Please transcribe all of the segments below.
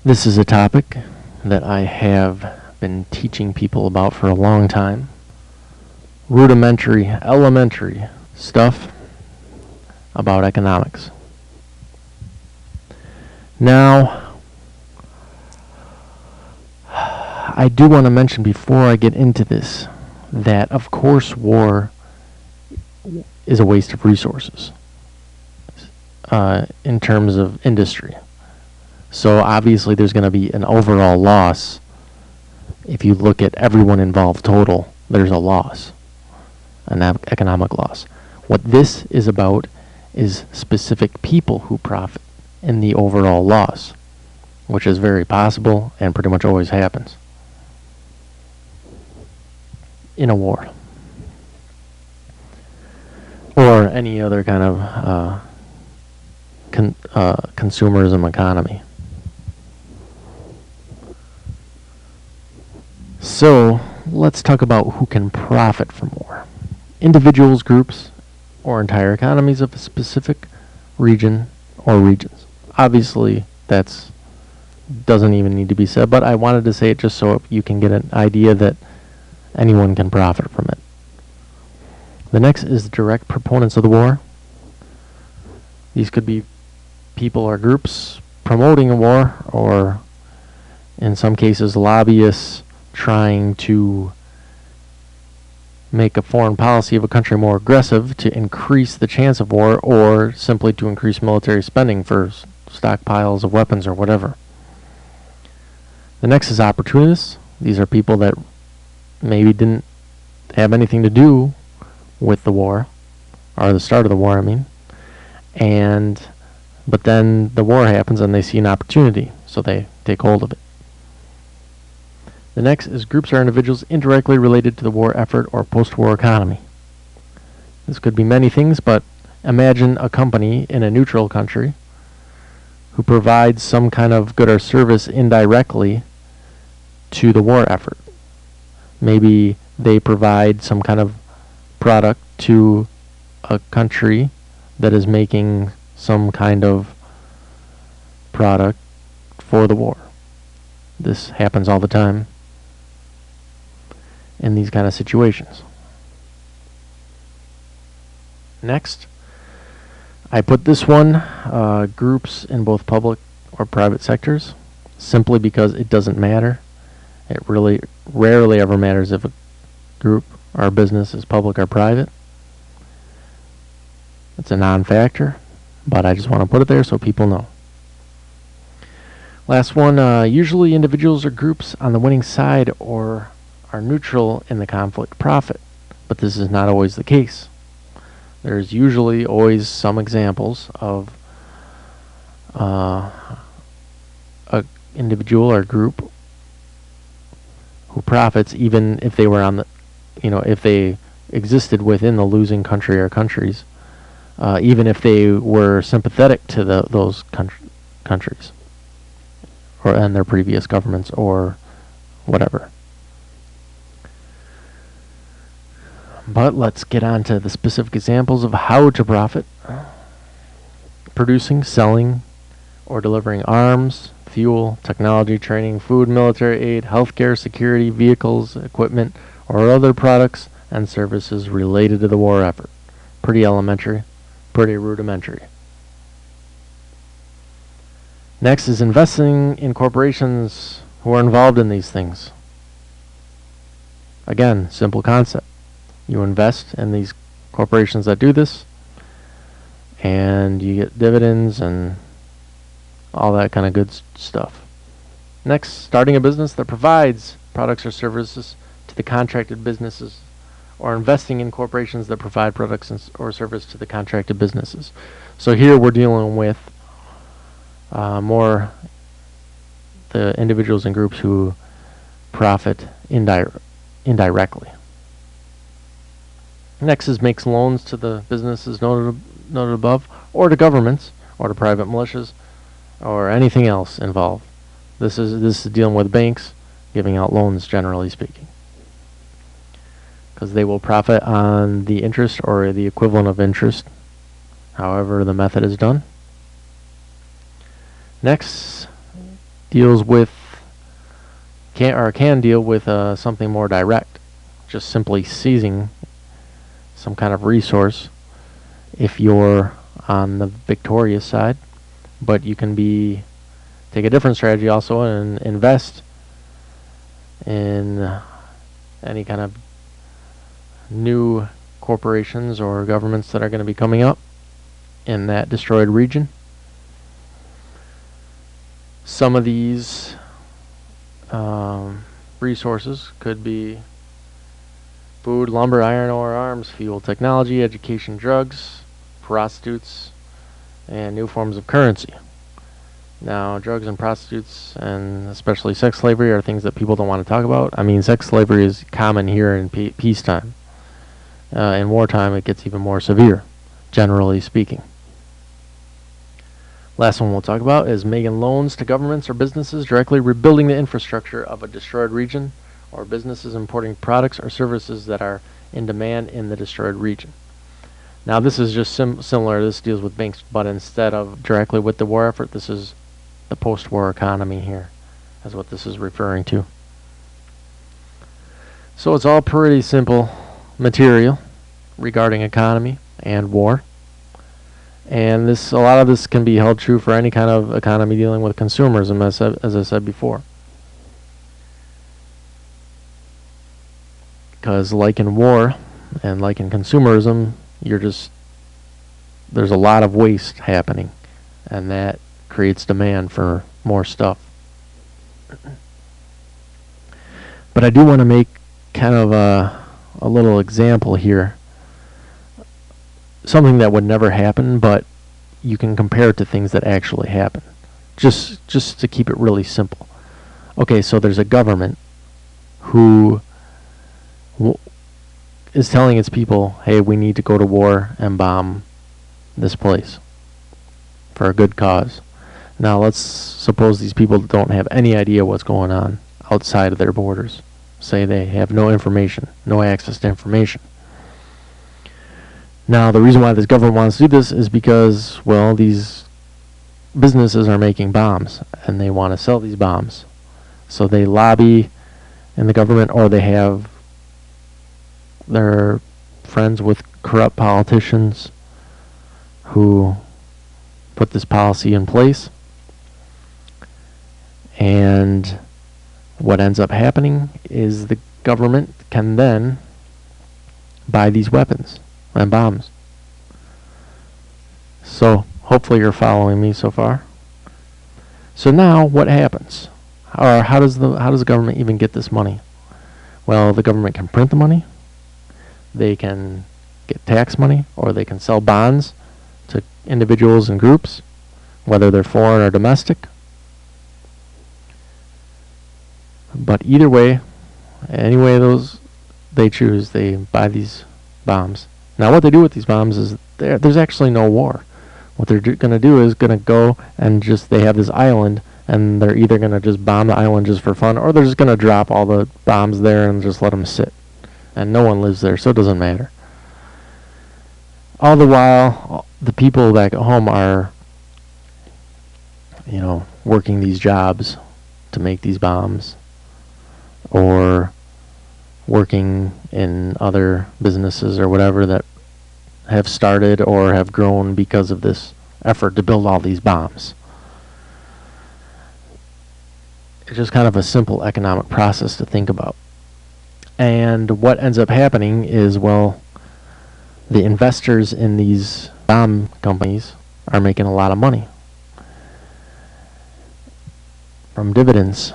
This is a topic that I have been teaching people about for a long time. Rudimentary, elementary stuff about economics. Now, I do want to mention before I get into this that, of course, war is a waste of resources in terms of industry. So obviously there's going to be an overall loss. If you look at everyone involved total, there's a loss, an economic loss. What this is about is specific people who profit in the overall loss, which is very possible and pretty much always happens in a war or any other kind of consumerism economy. So let's talk about who can profit from war. Individuals, groups, or entire economies of a specific region or regions. Obviously, that doesn't even need to be said, but I wanted to say it just so you can get an idea that anyone can profit from it. The next is direct proponents of the war. These could be people or groups promoting a war, or in some cases lobbyists trying to make a foreign policy of a country more aggressive to increase the chance of war, or simply to increase military spending for stockpiles of weapons or whatever. The next is opportunists. These are people that maybe didn't have anything to do with the war, or the start of the war, I mean, but then the war happens and they see an opportunity, so they take hold of it. The next is groups or individuals indirectly related to the war effort or post-war economy. This could be many things, but imagine a company in a neutral country who provides some kind of good or service indirectly to the war effort. Maybe they provide some kind of product to a country that is making some kind of product for the war. This happens all the time in these kind of situations. Next, I put this one, groups in both public or private sectors, simply because it doesn't matter. It really rarely ever matters if a group or a business is public or private. It's a non-factor, but I just want to put it there so people know. Last one, usually individuals or groups on the winning side or are neutral in the conflict profit, but this is not always the case. There's usually always some examples of a individual or group who profits, even if they were on the, if they existed within the losing country or countries, even if they were sympathetic to those countries and their previous governments or whatever. But let's get on to the specific examples of how to profit. Producing, selling, or delivering arms, fuel, technology, training, food, military aid, healthcare, security, vehicles, equipment, or other products and services related to the war effort. Pretty elementary, pretty rudimentary. Next is investing in corporations who are involved in these things. Again, simple concept. You invest in these corporations that do this, and you get dividends and all that kind of good stuff. Next, starting a business that provides products or services to the contracted businesses, or investing in corporations that provide products or service to the contracted businesses. So here we're dealing with more the individuals and groups who profit indirectly. Next is makes loans to the businesses noted above, or to governments, or to private militias, or anything else involved. This is dealing with banks giving out loans, generally speaking, because they will profit on the interest or the equivalent of interest, however the method is done. Next, deals with can deal with something more direct, just simply seizing some kind of resource if you're on the victorious side. But you can take a different strategy also and invest in any kind of new corporations or governments that are going to be coming up in that destroyed region. Some of these resources could be food, lumber, iron ore, arms, fuel, technology, education, drugs, prostitutes, and new forms of currency. Now, drugs and prostitutes, and especially sex slavery, are things that people don't want to talk about. I mean, sex slavery is common here in peacetime. In wartime, it gets even more severe, generally speaking. Last one we'll talk about is making loans to governments or businesses directly rebuilding the infrastructure of a destroyed region, or businesses importing products or services that are in demand in the destroyed region. Now, this is just similar. This deals with banks, but instead of directly with the war effort, this is the post-war economy here, is what this is referring to. So it's all pretty simple material regarding economy and war. And a lot of this can be held true for any kind of economy dealing with consumerism, as I said before. Because like in war and like in consumerism, there's a lot of waste happening, and that creates demand for more stuff. But I do want to make kind of a little example here. Something that would never happen, but you can compare it to things that actually happen. Just to keep it really simple. Okay, so there's a government who is telling its people, hey, we need to go to war and bomb this place for a good cause. Now, let's suppose these people don't have any idea what's going on outside of their borders. Say they have no information, no access to information. Now, the reason why this government wants to do this is because, well, these businesses are making bombs, and they want to sell these bombs. So they lobby in the government, or they're friends with corrupt politicians who put this policy in place. And what ends up happening is the government can then buy these weapons and bombs. So hopefully you're following me so far. So now what happens? Or how does the government even get this money? Well, the government can print the money. They can get tax money, or they can sell bonds to individuals and groups, whether they're foreign or domestic. But either way, any way those they choose, they buy these bombs. Now, what they do with these bombs is there's actually no war. What they're going to do is going to go and they have this island, and they're either going to just bomb the island just for fun, or they're just going to drop all the bombs there and just let them sit. And no one lives there, so it doesn't matter. All the while, the people back at home are, working these jobs to make these bombs, or working in other businesses or whatever that have started or have grown because of this effort to build all these bombs. It's just kind of a simple economic process to think about. And what ends up happening is, well, the investors in these bomb companies are making a lot of money from dividends,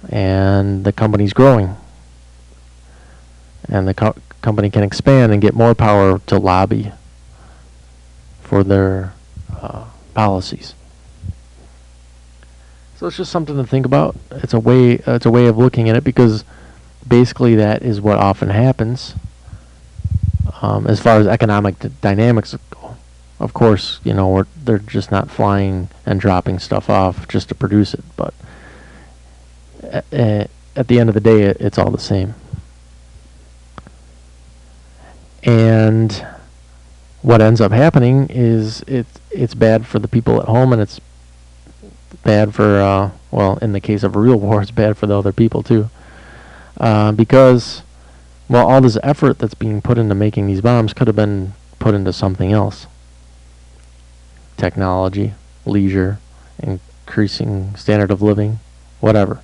and the company's growing. And the company can expand and get more power to lobby for their policies. So it's just something to think about. It's a way of looking at it, because basically that is what often happens as far as economic dynamics go. Of course, they're just not flying and dropping stuff off just to produce it, but at the end of the day, it's all the same. And what ends up happening is it's bad for the people at home, and it's bad for, well, in the case of a real war, it's bad for the other people too. Because, well, all this effort that's being put into making these bombs could have been put into something else. Technology, leisure, increasing standard of living, whatever.